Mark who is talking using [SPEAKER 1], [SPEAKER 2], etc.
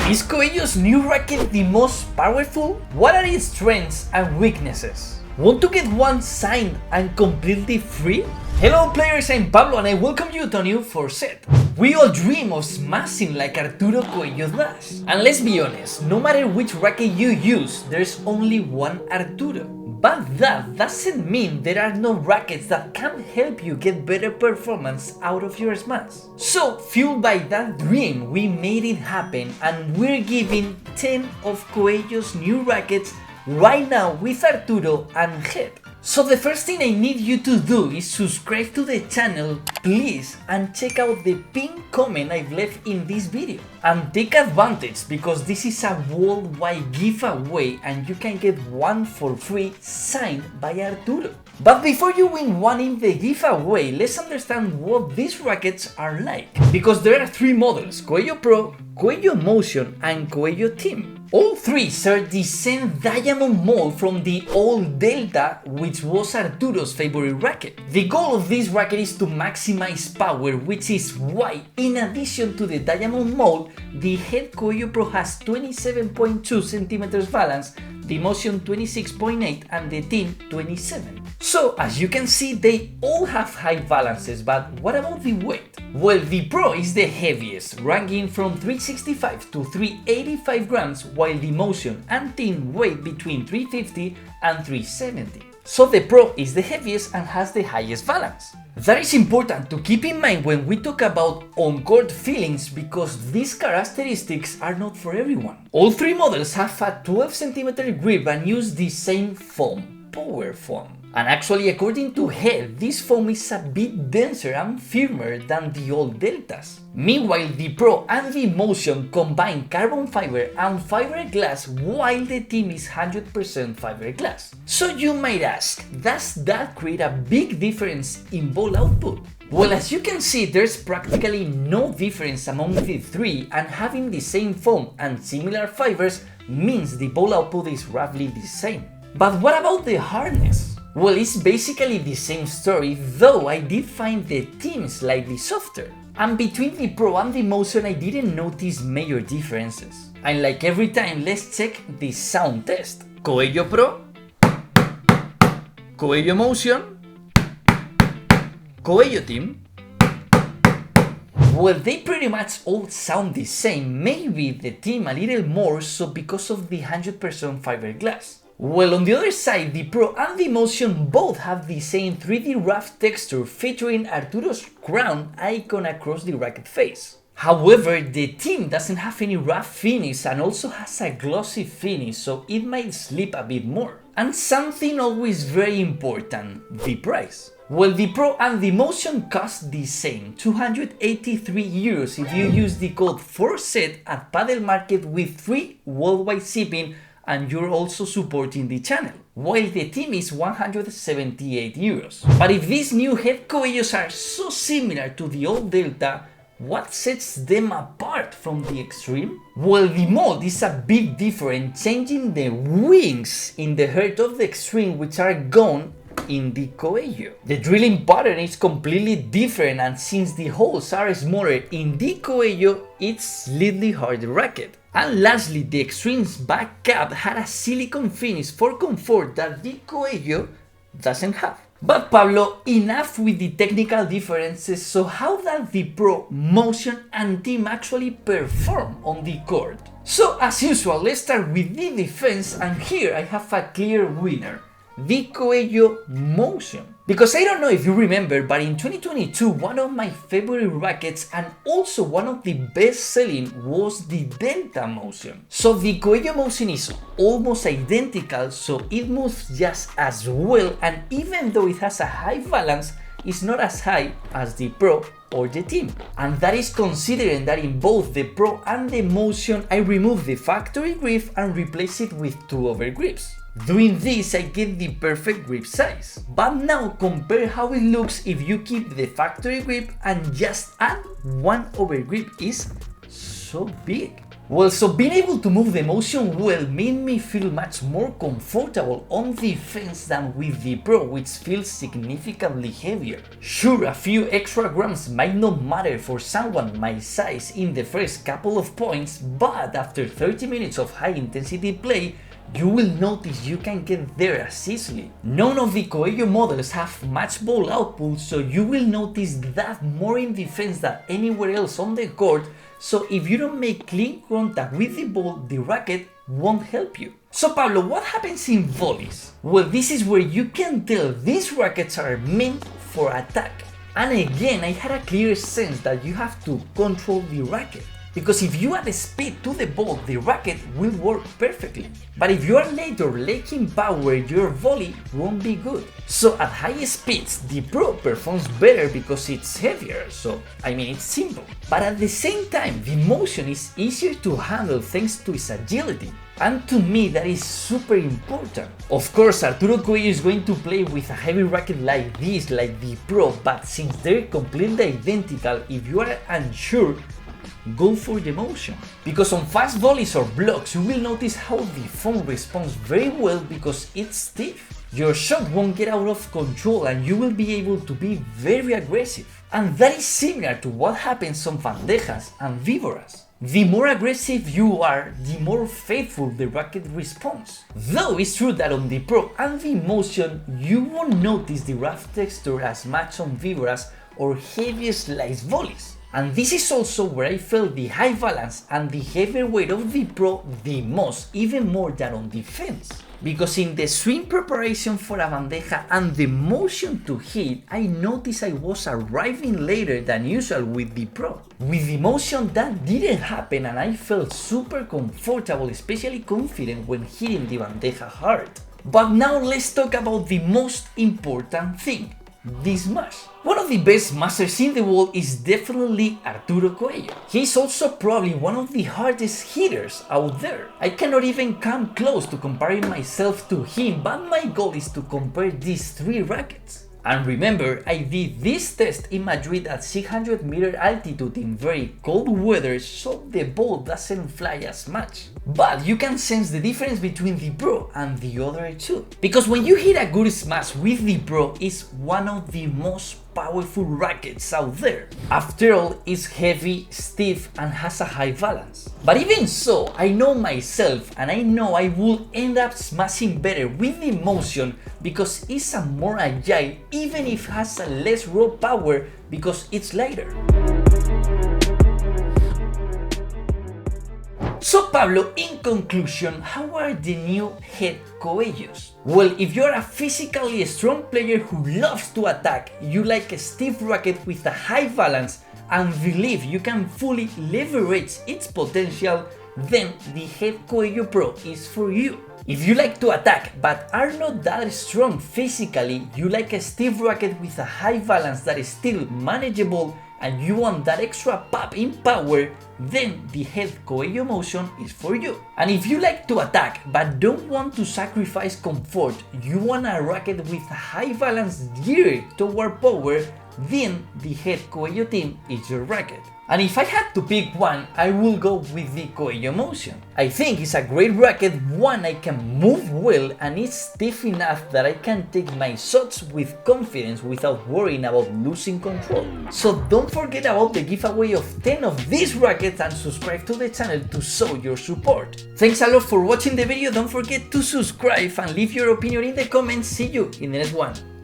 [SPEAKER 1] Is Coello's new racket the most powerful? What are its strengths and weaknesses? Want to get one signed and completely free? Hello players, I'm Pablo and I welcome you to a new the4Set. We all dream of smashing like Arturo Coello does. And let's be honest, no matter which racket you use, there's only one Arturo. But that doesn't mean there are no rackets that can help you get better performance out of your smash. So, fueled by that dream, we made it happen and we're giving 10 of Coello's new rackets right now with Arturo and HEAD. So the first thing I need you to do is subscribe to the channel, please, and check out the pinned comment I've left in this video. And take advantage because this is a worldwide giveaway and you can get one for free signed by Arturo. But before you win one in the giveaway, let's understand what these rackets are like. Because there are three models, Coello Pro, Coello Motion and Coello Team. All three share the same diamond mold from the old Delta, which was Arturo's favorite racket. The goal of this racket is to maximize power, which is why, in addition to the diamond mold, the HEAD Coello Pro has 27.2 cm balance, the Motion 26.8 and the Team 27. So as you can see, they all have high balances, but what about the weight? Well, the Pro is the heaviest, ranging from 365 to 385 grams, while the Motion and Team weigh between 350 and 370. So the Pro is the heaviest and has the highest balance. That is important to keep in mind when we talk about on-court feelings because these characteristics are not for everyone. All three models have a 12 cm grip and use the same foam, power foam. And actually, according to HEAD, this foam is a bit denser and firmer than the old Deltas. Meanwhile, the Pro and the Motion combine carbon fiber and fiberglass, while the Team is 100% fiberglass. So you might ask, does that create a big difference in ball output? Well, as you can see, there's practically no difference among the three, and having the same foam and similar fibers means the ball output is roughly the same. But what about the hardness? Well, it's basically the same story, though I did find the Team slightly softer. And between the Pro and the Motion I didn't notice major differences. And like every time, let's check the sound test. Coello Pro, Coello Motion, Coello Team. Well, they pretty much all sound the same, maybe the Team a little more so because of the 100% fiberglass. Well, on the other side, the Pro and the Motion both have the same 3D rough texture featuring Arturo's crown icon across the racket face. However, the Team doesn't have any rough finish and also has a glossy finish, so it might slip a bit more. And something always very important, the price. Well, the Pro and the Motion cost the same, 283 euros if you use the code the4Set at Padel Market with free worldwide shipping, and you're also supporting the channel, while the Team is 178 euros. But if these new HEAD Coellos are so similar to the old Delta, what sets them apart from the Extreme? Well, the mold is a bit different, changing the wings in the heart of the Extreme, which are gone in the Coello. The drilling pattern is completely different, and since the holes are smaller in the Coello, it's slightly harder racket. And lastly, the Extreme's back cap had a silicone finish for comfort that the Coello doesn't have. But Pablo, enough with the technical differences, so how does the Pro, Motion and Team actually perform on the court? So as usual, let's start with the defense, and here I have a clear winner, the Coello Motion. Because I don't know if you remember, but in 2022, one of my favorite rackets and also one of the best selling was the Delta Motion. So the Coello Motion is almost identical, so it moves just as well, and even though it has a high balance, it's not as high as the Pro or the Team. And that is considering that in both the Pro and the Motion I removed the factory grip and replaced it with two overgrips. Doing this, I get the perfect grip size. But now compare how it looks if you keep the factory grip and just add one overgrip. Is so big. Well, so being able to move the motion well made me feel much more comfortable on the fence than with the Pro, which feels significantly heavier. Sure, a few extra grams might not matter for someone my size in the first couple of points, but after 30 minutes of high intensity play, you will notice you can get there as easily. None of the Coello models have much ball output, so you will notice that more in defense than anywhere else on the court, so if you don't make clean contact with the ball, the racket won't help you. So Pablo, what happens in volleys? Well, this is where you can tell these rackets are meant for attack. And again, I had a clear sense that you have to control the racket. Because if you add speed to the ball, the racket will work perfectly. But if you are late or lacking power, your volley won't be good. So at high speeds, the Pro performs better because it's heavier, so I mean it's simple. But at the same time, the motion is easier to handle thanks to its agility. And to me that is super important. Of course, Arturo Coello is going to play with a heavy racket like this, like the Pro, but since they're completely identical, if you are unsure, go for the motion. Because on fast volleys or blocks, you will notice how the foam responds very well because it's stiff. Your shot won't get out of control and you will be able to be very aggressive. And that is similar to what happens on bandejas and víboras. The more aggressive you are, the more faithful the racket responds. Though it's true that on the Pro and the motion, you won't notice the rough texture as much on víboras or heavy slice volleys. And this is also where I felt the high balance and the heavier weight of the Pro the most, even more than on defense. Because in the swing preparation for a bandeja and the motion to hit, I noticed I was arriving later than usual with the Pro. With the motion that didn't happen and I felt super comfortable, especially confident when hitting the bandeja hard. But now let's talk about the most important thing. The smash. One of the best masters in the world is definitely Arturo Coello. He's also probably one of the hardest hitters out there. I cannot even come close to comparing myself to him, but my goal is to compare these three rackets. And remember, I did this test in Madrid at 600-meter altitude in very cold weather, so the ball doesn't fly as much. But you can sense the difference between the Pro and the other two. Because when you hit a good smash with the Pro, it's one of the most powerful rackets out there. After all, it's heavy, stiff, and has a high balance. But even so, I know myself and I know I will end up smashing better with the motion because it's a more agile, even if it has a less raw power because it's lighter. So Pablo, in conclusion, how are the new HEAD Coellos? Well, if you're a physically strong player who loves to attack, you like a stiff racket with a high balance and believe you can fully leverage its potential, then the HEAD Coello Pro is for you. If you like to attack but are not that strong physically, you like a stiff racket with a high balance that is still manageable, and you want that extra pop in power, then the HEAD Coello Motion is for you. And if you like to attack but don't want to sacrifice comfort, you want a racket with a high balance geared toward power, then the HEAD Coello Team is your racket. And if I had to pick one, I will go with the Coello Motion. I think it's a great racket, one I can move well and it's stiff enough that I can take my shots with confidence without worrying about losing control. So don't forget about the giveaway of 10 of these rackets and subscribe to the channel to show your support. Thanks a lot for watching the video, don't forget to subscribe and leave your opinion in the comments. See you in the next one.